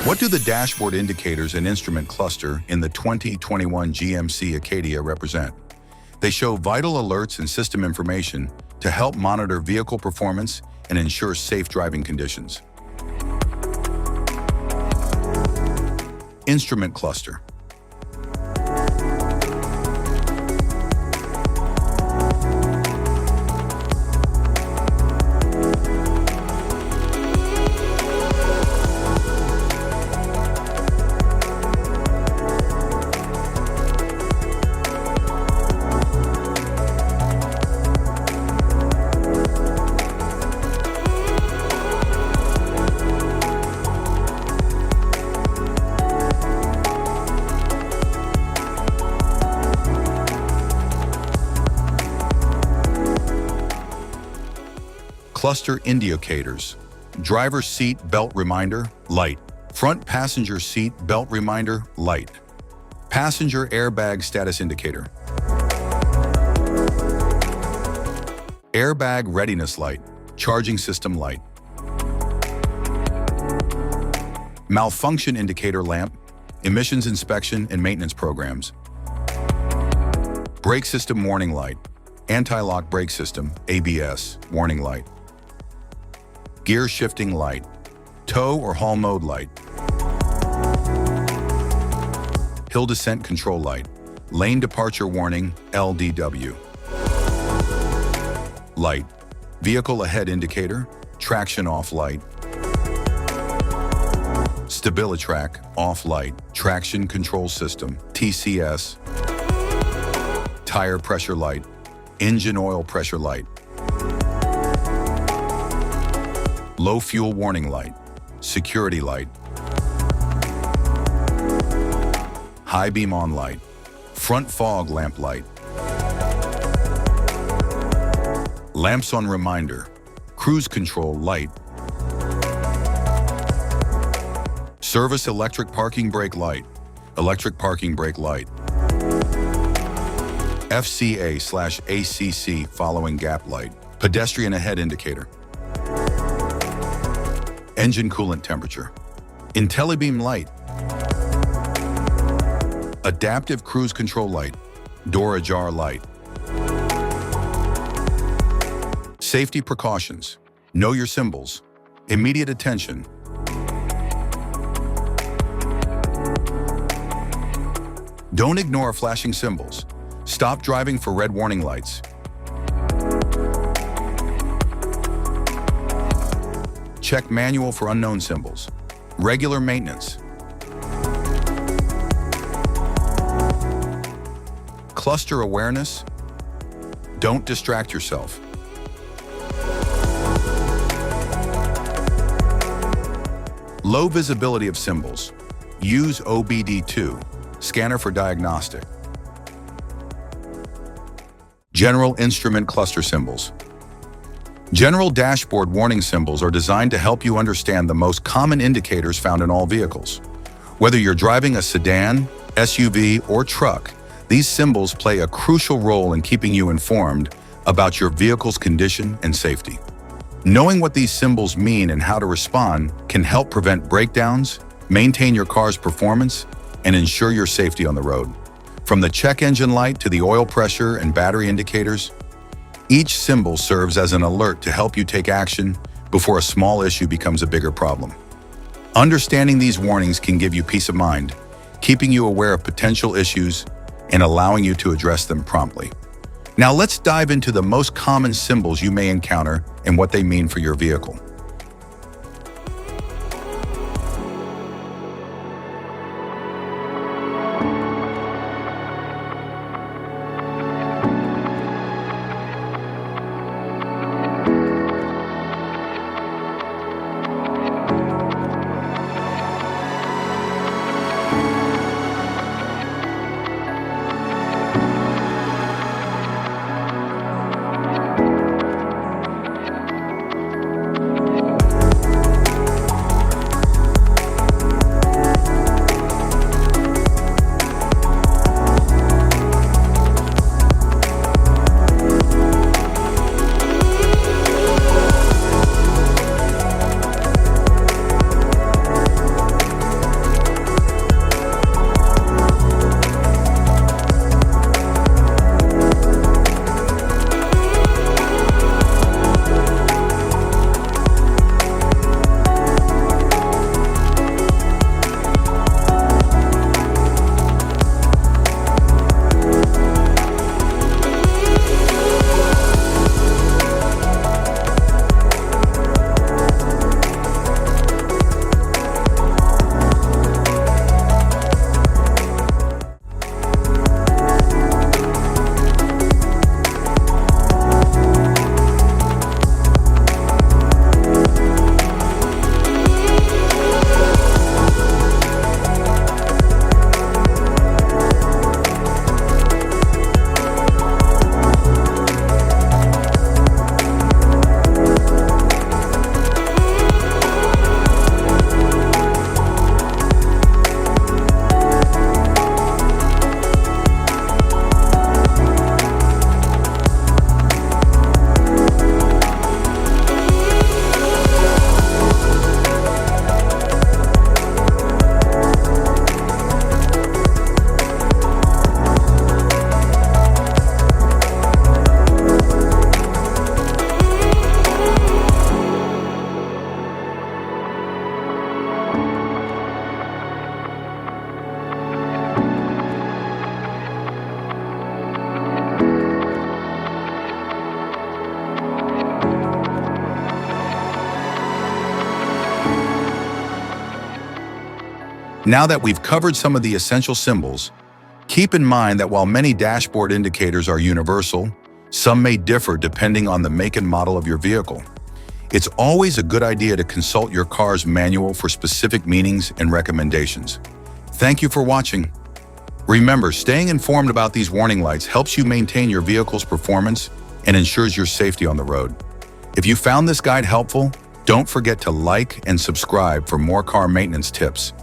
What do the dashboard indicators and instrument cluster in the 2021 GMC Acadia represent? They show vital alerts and system information to help monitor vehicle performance and ensure safe driving conditions. Instrument cluster. Cluster indicators. Driver seat belt reminder, light. Front passenger seat belt reminder, light. Passenger airbag status indicator. Airbag readiness light. Charging system light. Malfunction indicator lamp. Emissions inspection and maintenance programs. Brake system warning light. Anti-lock brake system, ABS, warning light. Gear shifting light. Tow or haul mode light. Hill descent control light. Lane departure warning, LDW. Light. Vehicle ahead indicator, traction off light. StabiliTrak off light, traction control system, TCS. Tire pressure light. Engine oil pressure light. Low fuel warning light. Security light. High beam on light. Front fog lamp light. Lamps on reminder. Cruise control light. Service electric parking brake light. Electric parking brake light. FCA/ACC following gap light. Pedestrian ahead indicator. Engine coolant temperature. IntelliBeam light. Adaptive cruise control light. Door ajar light. Safety precautions. Know your symbols. Immediate attention. Don't ignore flashing symbols. Stop driving for red warning lights. Check manual for unknown symbols. Regular maintenance. Cluster awareness. Don't distract yourself. Low visibility of symbols. Use OBD2, scanner for diagnostic. General instrument cluster symbols. General dashboard warning symbols are designed to help you understand the most common indicators found in all vehicles. Whether you're driving a sedan, SUV, or truck, these symbols play a crucial role in keeping you informed about your vehicle's condition and safety. Knowing what these symbols mean and how to respond can help prevent breakdowns, maintain your car's performance, and ensure your safety on the road. From the check engine light to the oil pressure and battery indicators, each symbol serves as an alert to help you take action before a small issue becomes a bigger problem. Understanding these warnings can give you peace of mind, keeping you aware of potential issues and allowing you to address them promptly. Now let's dive into the most common symbols you may encounter and what they mean for your vehicle. Now that we've covered some of the essential symbols, keep in mind that while many dashboard indicators are universal, some may differ depending on the make and model of your vehicle. It's always a good idea to consult your car's manual for specific meanings and recommendations. Thank you for watching. Remember, staying informed about these warning lights helps you maintain your vehicle's performance and ensures your safety on the road. If you found this guide helpful, don't forget to like and subscribe for more car maintenance tips.